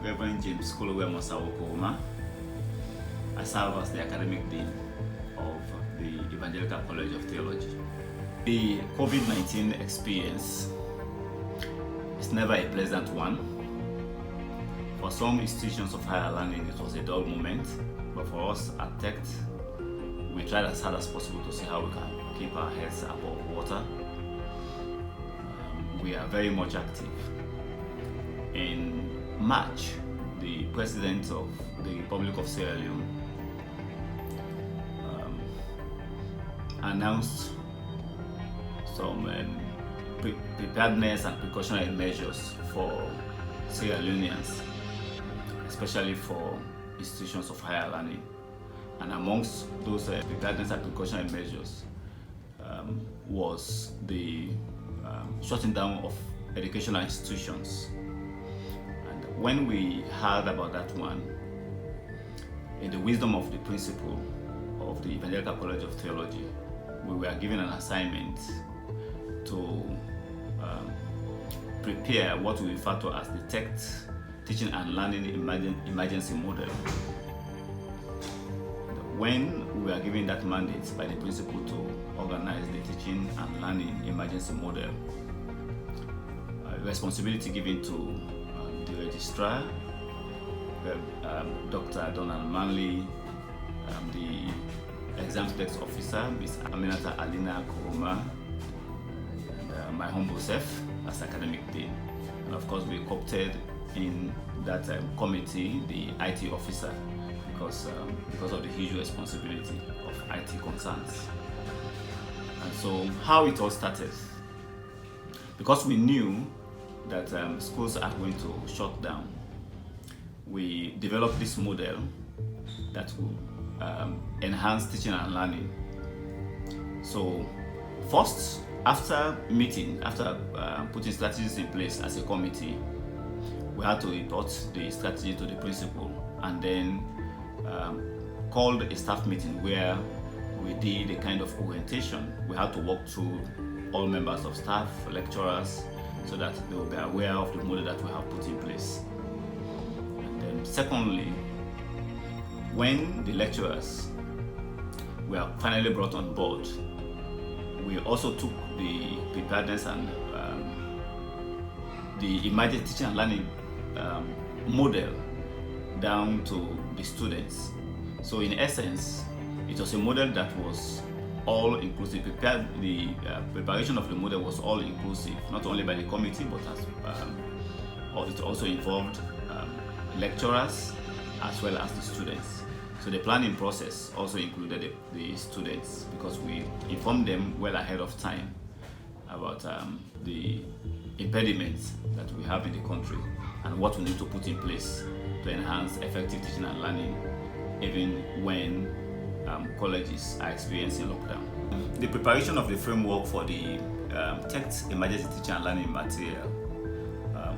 Reverend James Sawo-Koroma. I serve as the academic dean of the Evangelical College of Theology. The COVID-19 experience is never a pleasant one. For some institutions of higher learning, it was a dull moment, but for us at TECT, we tried as hard as possible to see how we can keep our heads above water. We are very much active. In March, the President of the Republic of Sierra Leone announced some preparedness and precautionary measures for Sierra Leoneans, especially for institutions of higher learning. And amongst those preparedness and precautionary measures was the shutting down of educational institutions. And when we heard about that one, in the wisdom of the principal of the Evangelical College of Theology, we were given an assignment to prepare what we refer to as the TECT Teaching and Learning Emergency Model. When we were given that mandate by the principal to organize the Teaching and Learning Emergency Model, responsibility given to the registrar, Dr. Donald Manley, the exams desk officer, Ms. Aminata Alina Koroma, and my humble self as academic dean. And of course, we co-opted in that committee the IT officer because of the huge responsibility of IT concerns. And so, how it all started, because we knew that schools are going to shut down, we developed this model that will enhance teaching and learning. So first, after putting strategies in place as a committee, we had to report the strategy to the principal and then called a staff meeting where we did a kind of orientation. We had to walk through all members of staff, lecturers, so that they will be aware of the model that we have put in place. And then secondly, when the lecturers were finally brought on board, we also took the preparedness and the emergency teaching and learning model down to the students. So in essence, it was a model that was all inclusive. The preparation of the model was all inclusive, not only by the committee, but it also involved lecturers as well as the students. So the planning process also included the students, because we informed them well ahead of time about the impediments that we have in the country and what we need to put in place to enhance effective teaching and learning, even when colleges are experiencing lockdown. The preparation of the framework for the TECT emergency teaching and learning material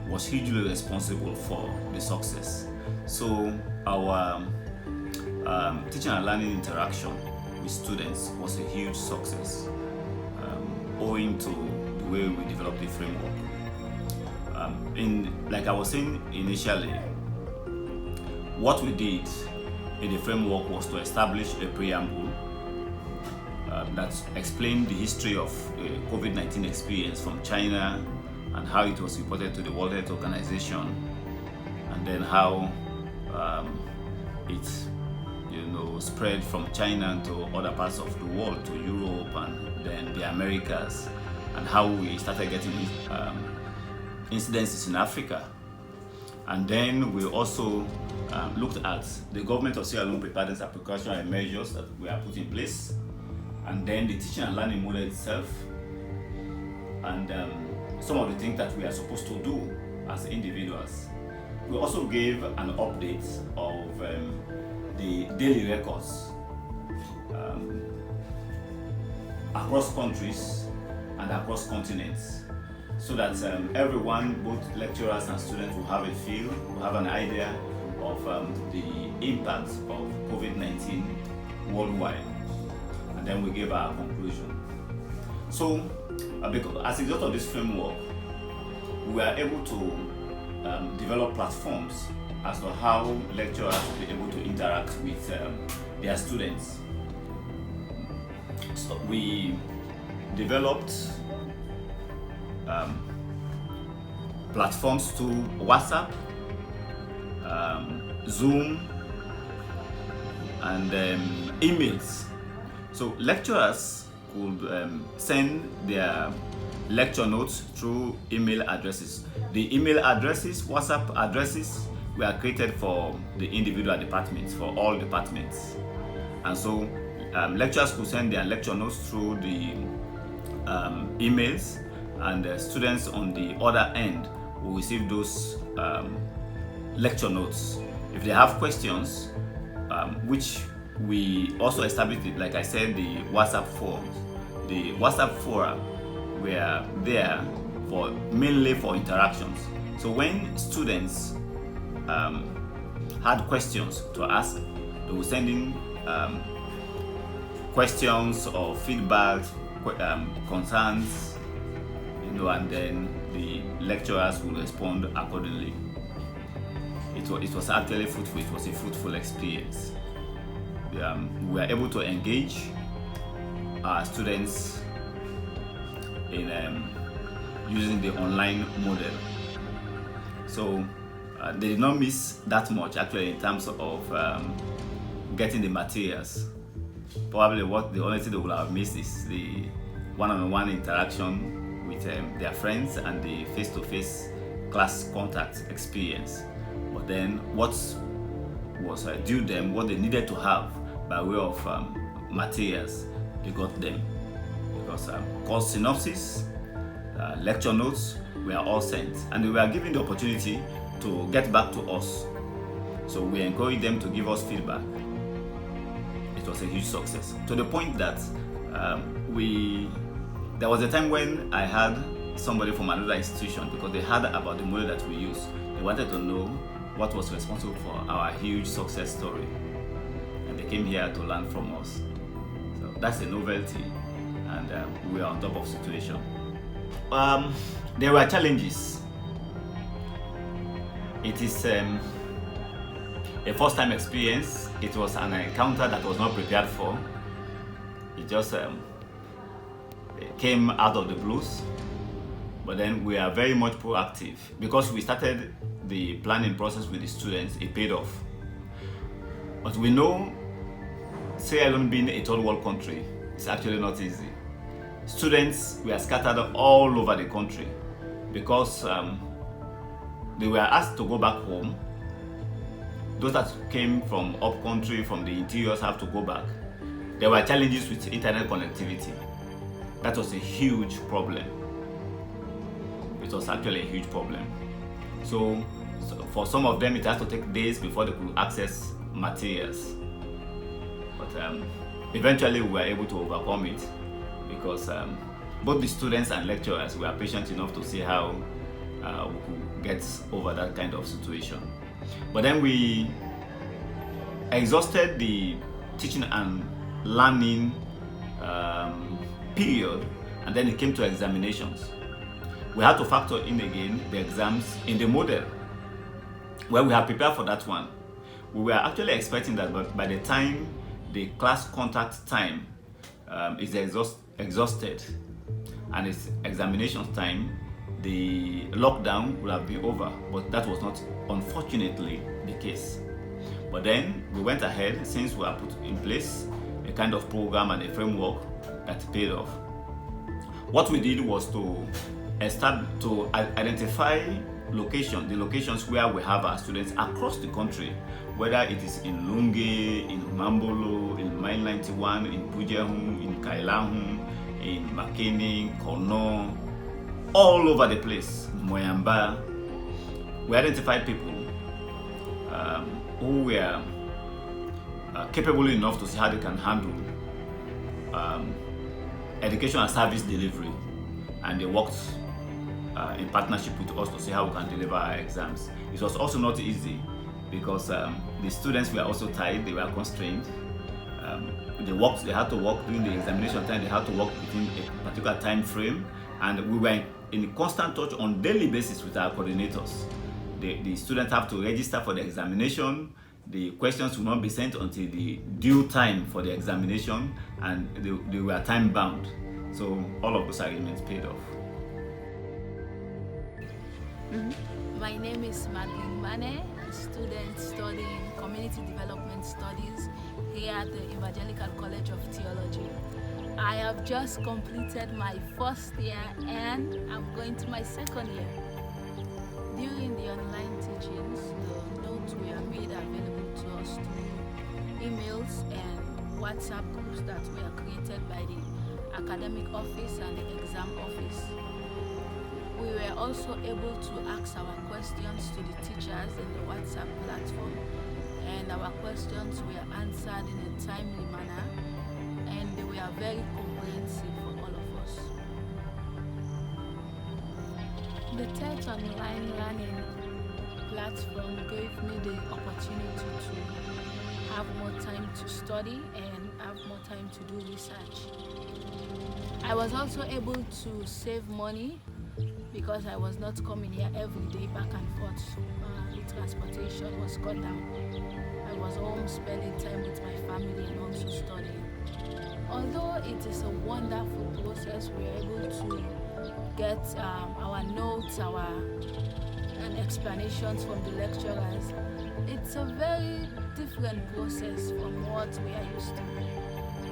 was hugely responsible for the success. So our teaching and learning interaction with students was a huge success, owing to the way we developed the framework. Like I was saying initially, what we did in the framework was to establish a preamble that explained the history of the COVID-19 experience from China and how it was reported to the World Health Organization, and then how it spread from China to other parts of the world, to Europe and then the Americas, and how we started getting incidences in Africa. And then we also looked at the government of Sierra Leone preparedness and precautionary measures that we have put in place, and then the teaching and learning model itself, and some of the things that we are supposed to do as individuals. We also gave an update of the daily records across countries and across continents, so that everyone, both lecturers and students, will have a feel, will have an idea of the impact of COVID-19 worldwide. And then we gave our conclusion. So, as a result of this framework, we were able to develop platforms as to how lecturers will be able to interact with their students. So we developed platforms to WhatsApp, Zoom, and emails. So lecturers could send their lecture notes through email addresses. The email addresses, WhatsApp addresses, were created for the individual departments, for all departments. And so lecturers could send their lecture notes through the emails, and the students on the other end will receive those lecture notes. If they have questions, which we also established, like I said, the WhatsApp forums. The WhatsApp fora were there for mainly for interactions. So when students had questions to ask, they would send in questions or feedback, concerns, and then the lecturers will respond accordingly. It was actually fruitful. It was a fruitful experience. We were able to engage our students in using the online model. So they did not miss that much actually in terms of getting the materials. Probably the only thing they would have missed is the one-on-one interaction with their friends and the face-to-face class contact experience. But then what was due them, what they needed to have by way of materials, they got them. Because course synopsis, lecture notes were all sent, and they were given the opportunity to get back to us. So we encouraged them to give us feedback. It was a huge success, to the point that there was a time when I had somebody from another institution, because they heard about the model that we use. They wanted to know what was responsible for our huge success story, and they came here to learn from us. So that's a novelty, and we are on top of the situation. There were challenges. It is a first-time experience. It was an encounter that I was not prepared for. It just came out of the blues. But then we are very much proactive. Because we started the planning process with the students, it paid off. But we know Sierra Leone being a third world country, it's actually not easy. Students were scattered all over the country because they were asked to go back home. Those that came from up country, from the interiors, have to go back. There were challenges with internet connectivity. That was a huge problem. It was actually a huge problem. So for some of them, it has to take days before they could access materials. But eventually we were able to overcome it, because both the students and lecturers were patient enough to see how we could get over that kind of situation. But then we exhausted the teaching and learning period, and then it came to examinations. We had to factor in again the exams in the model. Well, we had prepared for that one. We were actually expecting that by the time the class contact time is exhausted and it's examination time, the lockdown would have been over, but that was not, unfortunately, the case. But then we went ahead, since we have put in place a kind of program and a framework that paid off. What we did was to identify the locations where we have our students across the country, whether it is in Lunge, in Mambolo, in Mile 91, in Pujehun, in Kailahun, in Makeni, Kono, all over the place, Moyamba. We identified people who were capable enough to see how they can handle education and service delivery, and they worked in partnership with us to see how we can deliver our exams. It was also not easy, because the students were also tired, they were constrained. They had to work during the examination time, they had to work within a particular time frame, and we were in constant touch on daily basis with our coordinators. the students have to register for the examination. The questions will not be sent until the due time for the examination, and they were time bound. So all of those agreements paid off. My name is Madeline Mane, a student studying Community Development Studies here at the Evangelical College of Theology. I have just completed my first year and I'm going to my second year. During the online teachings, the notes were made available to us through emails and WhatsApp groups that were created by the academic office and the exam office. We were also able to ask our questions to the teachers in the WhatsApp platform, and our questions were answered in a timely manner, and they were very comprehensive for all of us. The TECT online learning platform gave me the opportunity to have more time to study and have more time to do research. I was also able to save money because I was not coming here every day back and forth. The transportation was cut down. I was home spending time with my family and also studying. Although it is a wonderful process, we are able to get our notes, and explanations from the lecturers. It's a very different process from what we are used to.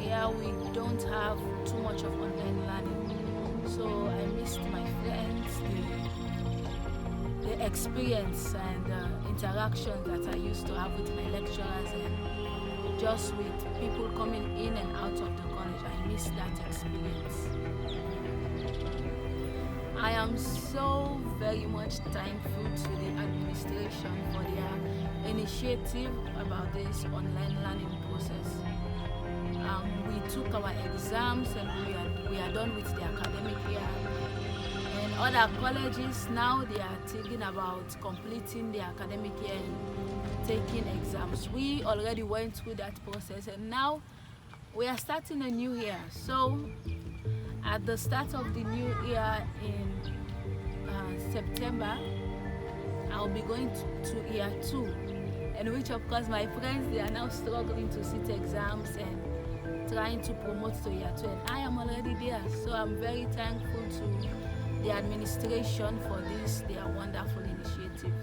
Here we don't have too much of online learning. So I missed my friends, the experience and interactions that I used to have with my lecturers, and just with people coming in and out of the college. I missed that experience. I am so very much thankful to the administration for their initiative about this online learning process. We took our exams and we are done with the academic year. And other colleges now, they are thinking about completing the academic year and taking exams. We already went through that process, and now we are starting a new year. So at the start of the new year in September, I'll be going to year 2, and which of course my friends, they are now struggling to sit exams and trying to promote to year 2, and I am already there. So I'm very thankful to the administration for this, their wonderful initiative.